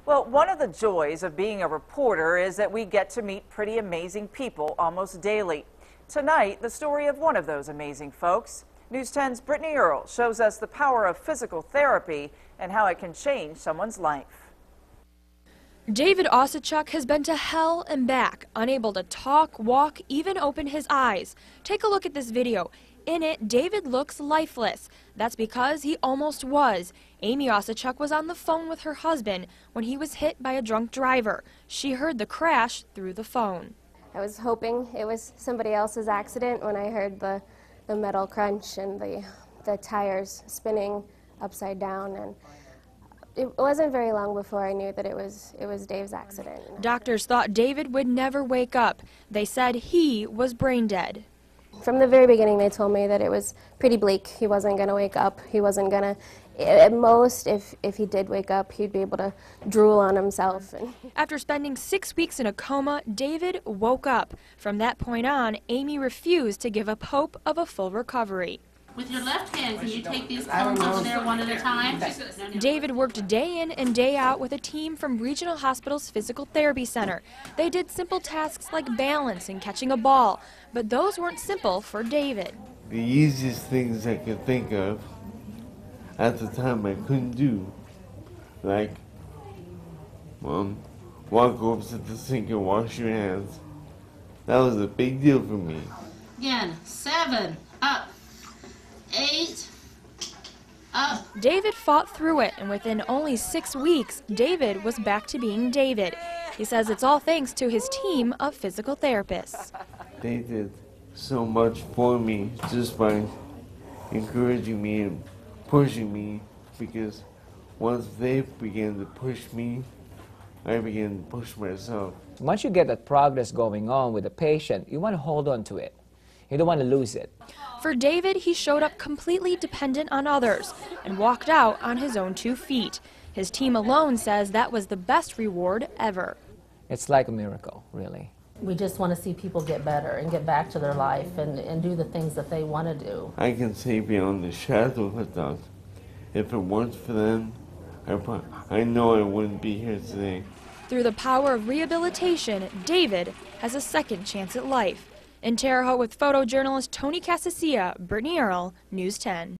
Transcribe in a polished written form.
Well, one of the joys of being a reporter is that we get to meet pretty amazing people almost daily. Tonight, the story of one of those amazing folks. News 10's Brittany Earle shows us the power of physical therapy and how it can change someone's life. David Osachuk has been to hell and back, unable to talk, walk, even open his eyes. Take a look at this video. In it, David looks lifeless. That's because he almost was. Amy Osachuk was on the phone with her husband when he was hit by a drunk driver. She heard the crash through the phone. I was hoping it was somebody else's accident when I heard the metal crunch and the tires spinning upside down, and it wasn't very long before I knew that it was Dave's accident. Doctors thought David would never wake up. They said he was brain dead. From the very beginning, they told me that it was pretty bleak. He wasn't going to wake up. He wasn't going to, at most, if he did wake up, he'd be able to drool on himself. After spending 6 weeks in a coma, David woke up. From that point on, Amy refused to give up hope of a full recovery. With your left hand, can you take these cones over there one at a time? David worked day in and day out with a team from Regional Hospital's Physical Therapy Center. They did simple tasks like balance and catching a ball, but those weren't simple for David. The easiest things I could think of at the time I couldn't do, like walk over to the sink and wash your hands. That was a big deal for me. Again, 7, up. 8, up. David fought through it, and within only 6 weeks, David was back to being David. He says it's all thanks to his team of physical therapists. They did so much for me just by encouraging me and pushing me, because once they began to push me, I began to push myself. Once you get that progress going on with the patient, you want to hold on to it. You don't want to lose it. For David, he showed up completely dependent on others and walked out on his own 2 feet. His team alone says that was the best reward ever. It's like a miracle, really. We just want to see people get better and get back to their life and do the things that they want to do. I can say beyond the shadow of a doubt, if it weren't for them, I know I wouldn't be here today. Through the power of rehabilitation, David has a second chance at life. In Terre Haute with photojournalist Tony Casasilla, Brittany Earle, News 10.